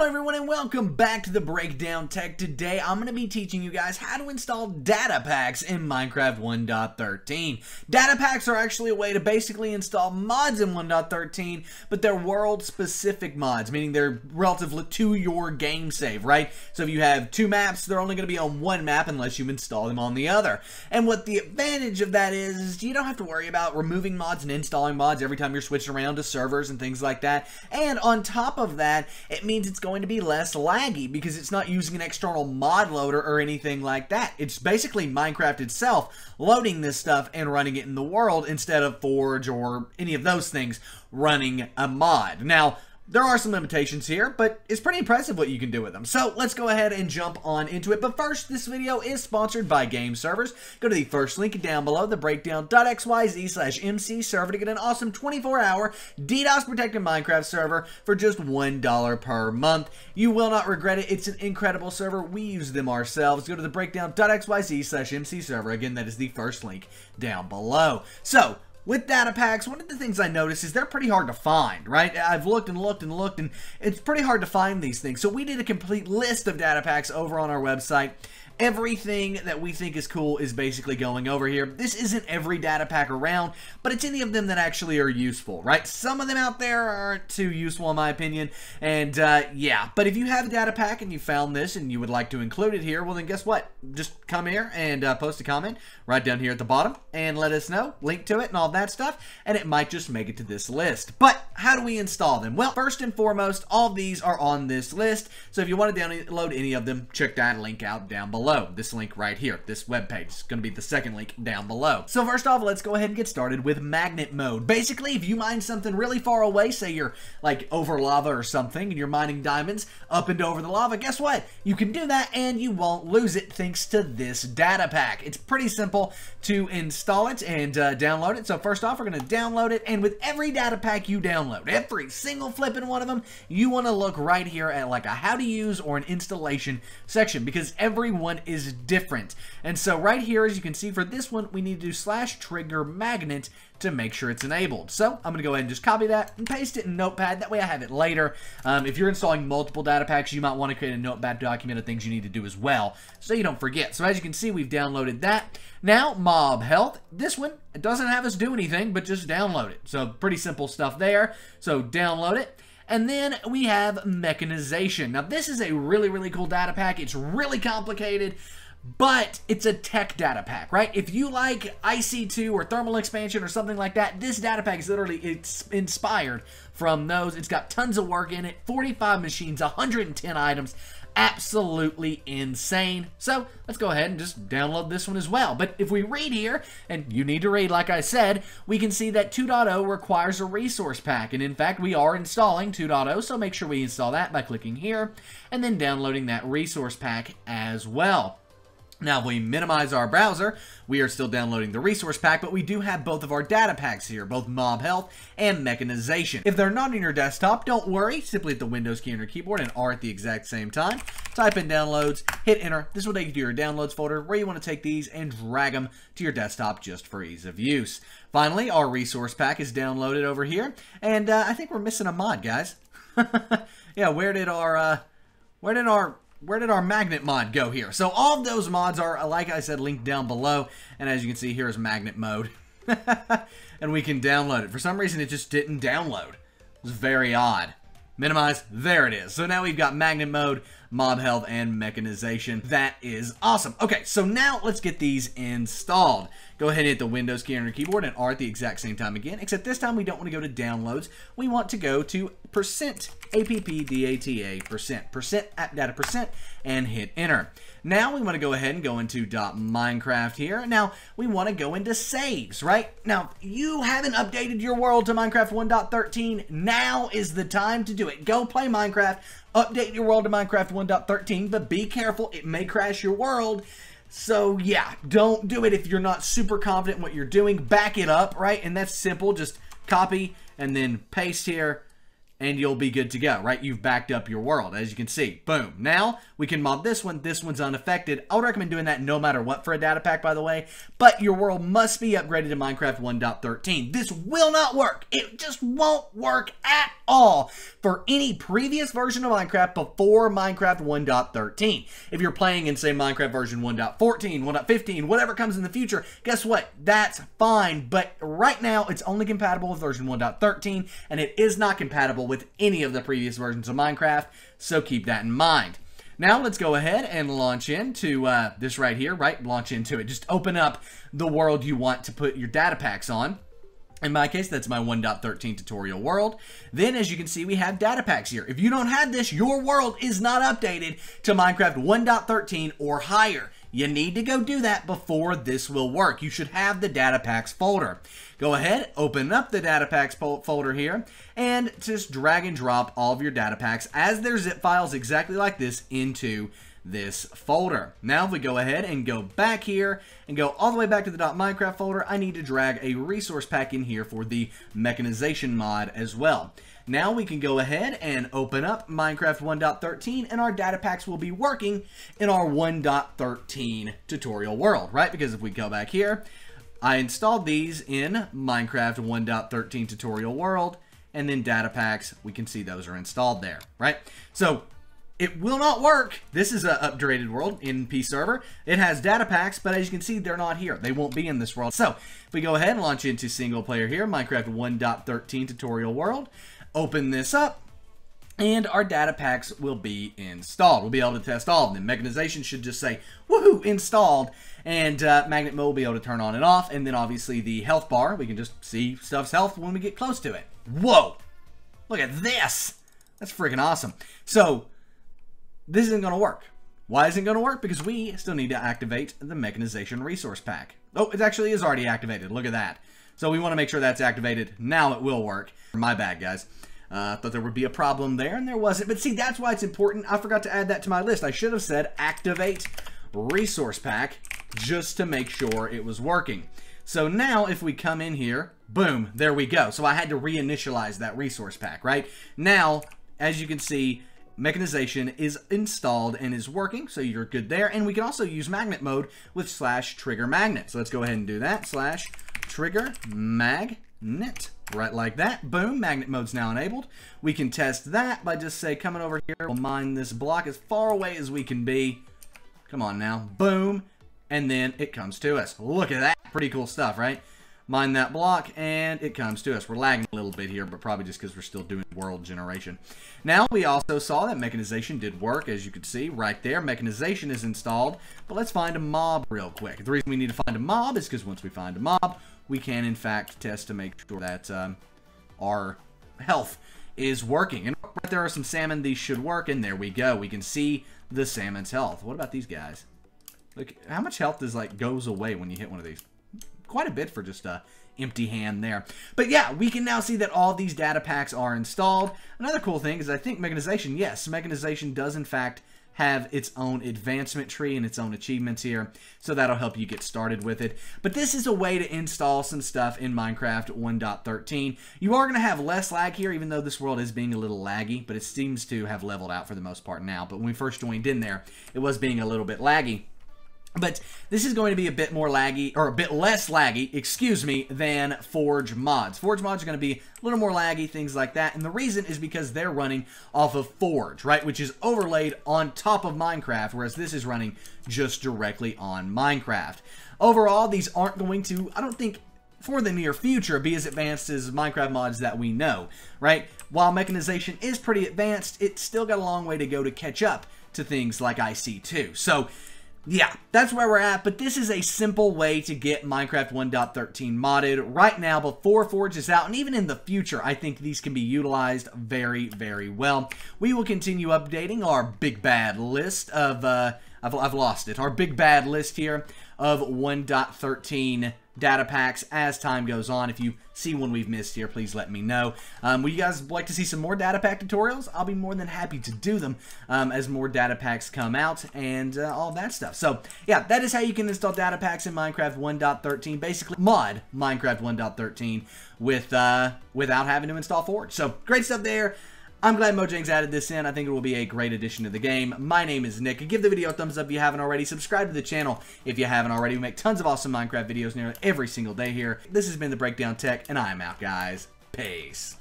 everyone and welcome back to the Breakdown Tech. Today I'm going to be teaching you guys how to install data packs in Minecraft 1.13. Data packs are actually a way to basically install mods in 1.13, but they're world specific mods, meaning they're relative to your game save, right? So if you have two maps, they're only going to be on one map unless you install them on the other. And what the advantage of that is you don't have to worry about removing mods and installing mods every time you're switching around to servers and things like that. And on top of that, it means it's going to be less laggy because it's not using an external mod loader or anything like that. It's basically Minecraft itself loading this stuff and running it in the world instead of Forge or any of those things running a mod. Now, there are some limitations here, but it's pretty impressive what you can do with them. So let's go ahead and jump on into it. But first, this video is sponsored by Game Servers. Go to the first link down below, the breakdown.xyz/MC server, to get an awesome 24-hour DDoS protected Minecraft server for just $1 per month. You will not regret it. It's an incredible server. We use them ourselves. Go to the breakdown.xyz/MC server. Again, that is the first link down below. So, with data packs, one of the things I noticed is they're pretty hard to find, right? I've looked and looked and looked, and it's pretty hard to find these things. So we did a complete list of data packs over on our website. Everything that we think is cool is basically going over here. This isn't every data pack around, but it's any of them that actually are useful, right? Some of them out there aren't too useful in my opinion, and yeah. But if you have a data pack and you found this and you would like to include it here, well then guess what? Just come here and post a comment right down here at the bottom and let us know, link to it and all that stuff, and it might just make it to this list. But how do we install them? Well, first and foremost, all of these are on this list, so if you want to download any of them, check that link out down below. This link right here, this webpage is going to be the second link down below. So first off, let's go ahead and get started with magnet mode. Basically, if you mine something really far away, say you're like over lava or something, and you're mining diamonds up and over the lava, guess what? You can do that and you won't lose it thanks to this data pack. It's pretty simple to install it and download it. So first off, we're going to download it, and with every data pack you download, every single flipping one of them, you want to look right here at like a how to use or an installation section, because every one is different. And so right here, as you can see, for this one, we need to do /trigger magnet to make sure it's enabled. So I'm going to go ahead and just copy that and paste it in Notepad. That way I have it later. If you're installing multiple data packs, you might want to create a Notepad document of things you need to do as well, so you don't forget. So as you can see, we've downloaded that. Now, mob health. This one, it doesn't have us do anything, but just download it. So pretty simple stuff there. So download it. And then we have Mechanization. Now, this is a really, really cool data pack. It's really complicated, but it's a tech data pack, right? If you like IC2 or thermal expansion or something like that, this data pack is literally, it's inspired from those. It's got tons of work in it, 45 machines, 110 items. Absolutely insane. So let's go ahead and just download this one as well. But if we read here, and you need to read like I said, we can see that 2.0 requires a resource pack. And in fact, we are installing 2.0, so make sure we install that by clicking here and then downloading that resource pack as well. Now, if we minimize our browser, we are still downloading the resource pack, but we do have both of our data packs here, both mob health and mechanization. If they're not on your desktop, don't worry. Simply hit the Windows key on your keyboard and R at the exact same time. Type in downloads, hit enter. This will take you to your downloads folder where you want to take these and drag them to your desktop just for ease of use. Finally, our resource pack is downloaded over here, and I think we're missing a mod, guys. Yeah, where did our magnet mod go here? So all of those mods are, like I said, linked down below. And as you can see, here's magnet mode. And we can download it. For some reason, it just didn't download. It was very odd. Minimize. There it is. So now we've got magnet mode, mob health, and mechanization. That is awesome. Okay, so now let's get these installed. Go ahead and hit the Windows key on your keyboard and R at the exact same time again, except this time we don't want to go to downloads. We want to go to %appdata%, and hit enter. Now we want to go ahead and go into .minecraft here. Now we want to go into saves, right? Now, you haven't updated your world to Minecraft 1.13. Now is the time to do it. Go play Minecraft, update your world to Minecraft 1.13, but be careful, it may crash your world. So yeah, don't do it if you're not super confident in what you're doing. Back it up, right? And that's simple. Just copy and then paste here. and you'll be good to go, right? You've backed up your world, as you can see. Boom. Now, we can mod this one. This one's unaffected. I would recommend doing that no matter what for a data pack, by the way. But your world must be upgraded to Minecraft 1.13. This will not work. It just won't work at all for any previous version of Minecraft before Minecraft 1.13. If you're playing in, say, Minecraft version 1.14, 1.15, whatever comes in the future, guess what? That's fine. But right now, it's only compatible with version 1.13, and it is not compatible with any of the previous versions of Minecraft, so keep that in mind. Now let's go ahead and launch into this right here, right? Launch into it. Just open up the world you want to put your data packs on. In my case, that's my 1.13 tutorial world. Then, as you can see, we have data packs here. If you don't have this, your world is not updated to Minecraft 1.13 or higher. You need to go do that before this will work. You should have the data packs folder. Go ahead, open up the data packs folder here, and just drag and drop all of your data packs as their zip files exactly like this into this folder. Now if we go ahead and go back here and go all the way back to the .minecraft folder, I need to drag a resource pack in here for the mechanization mod as well. Now we can go ahead and open up Minecraft 1.13 and our data packs will be working in our 1.13 tutorial world, right? Because if we go back here, I installed these in Minecraft 1.13 tutorial world, and then data packs, we can see those are installed there, right? So it will not work. This is an upgraded world in P server. It has data packs, but as you can see, they're not here. They won't be in this world. So if we go ahead and launch into single player here, Minecraft 1.13 tutorial world, open this up, and our data packs will be installed. We'll be able to test all of them. Mechanization should just say, woohoo, installed, and magnet mode will be able to turn on and off, and then obviously the health bar, we can just see stuff's health when we get close to it. Whoa! Look at this! That's freaking awesome. So, this isn't going to work. Why isn't it going to work? Because we still need to activate the mechanization resource pack. Oh, it actually is already activated. Look at that. So we want to make sure that's activated. Now it will work. My bad, guys. Thought there would be a problem there, and there wasn't. But see, that's why it's important. I forgot to add that to my list. I should have said activate resource pack just to make sure it was working. So now if we come in here, boom, there we go. So I had to reinitialize that resource pack, right? Now, as you can see, mechanization is installed and is working, so you're good there. And we can also use magnet mode with /trigger magnet. So let's go ahead and do that. /trigger magnet. Right like that. Boom. Magnet mode's now enabled. We can test that by just say coming over here. We'll mine this block as far away as we can be. Come on now. Boom. And then it comes to us. Look at that. Pretty cool stuff, right? Mine that block and it comes to us. We're lagging a little bit here, but probably just because we're still doing world generation. Now we also saw that mechanization did work, as you can see right there. Mechanization is installed, but let's find a mob real quick. The reason we need to find a mob is because once we find a mob, we can in fact test to make sure that our health is working. And right there are some salmon. These should work, and there we go. We can see the salmon's health. What about these guys? Look, how much health goes away when you hit one of these? Quite a bit for just a empty hand there. But yeah, we can now see that all these data packs are installed. Another cool thing is I think mechanization, yes, mechanization does in fact have its own advancement tree and its own achievements here, so that'll help you get started with it. But this is a way to install some stuff in Minecraft 1.13. You are going to have less lag here, even though this world is being a little laggy, but it seems to have leveled out for the most part now. But when we first joined in there, it was being a little bit laggy. But this is going to be a bit more laggy, or a bit less laggy, excuse me, than Forge mods. Forge mods are going to be a little more laggy, things like that. And the reason is because they're running off of Forge, right? Which is overlaid on top of Minecraft, whereas this is running just directly on Minecraft. Overall, these aren't going to, I don't think, for the near future, be as advanced as Minecraft mods that we know, right? While mechanization is pretty advanced, it's still got a long way to go to catch up to things like IC2. So, yeah, that's where we're at, but this is a simple way to get Minecraft 1.13 modded right now before Forge is out, and even in the future, I think these can be utilized very, very well. We will continue updating our big bad list of, I've lost it, our big bad list here of 1.13 data packs as time goes on. If you see one we've missed here, please let me know. Would you guys like to see some more data pack tutorials? I'll be more than happy to do them as more data packs come out and all that stuff. So yeah, that is how you can install data packs in Minecraft 1.13. Basically mod Minecraft 1.13 without having to install Forge. So great stuff there. I'm glad Mojang's added this in. I think it will be a great addition to the game. My name is Nick. Give the video a thumbs up if you haven't already. Subscribe to the channel if you haven't already. We make tons of awesome Minecraft videos nearly every single day here. This has been The Breakdown Tech, and I am out, guys. Peace.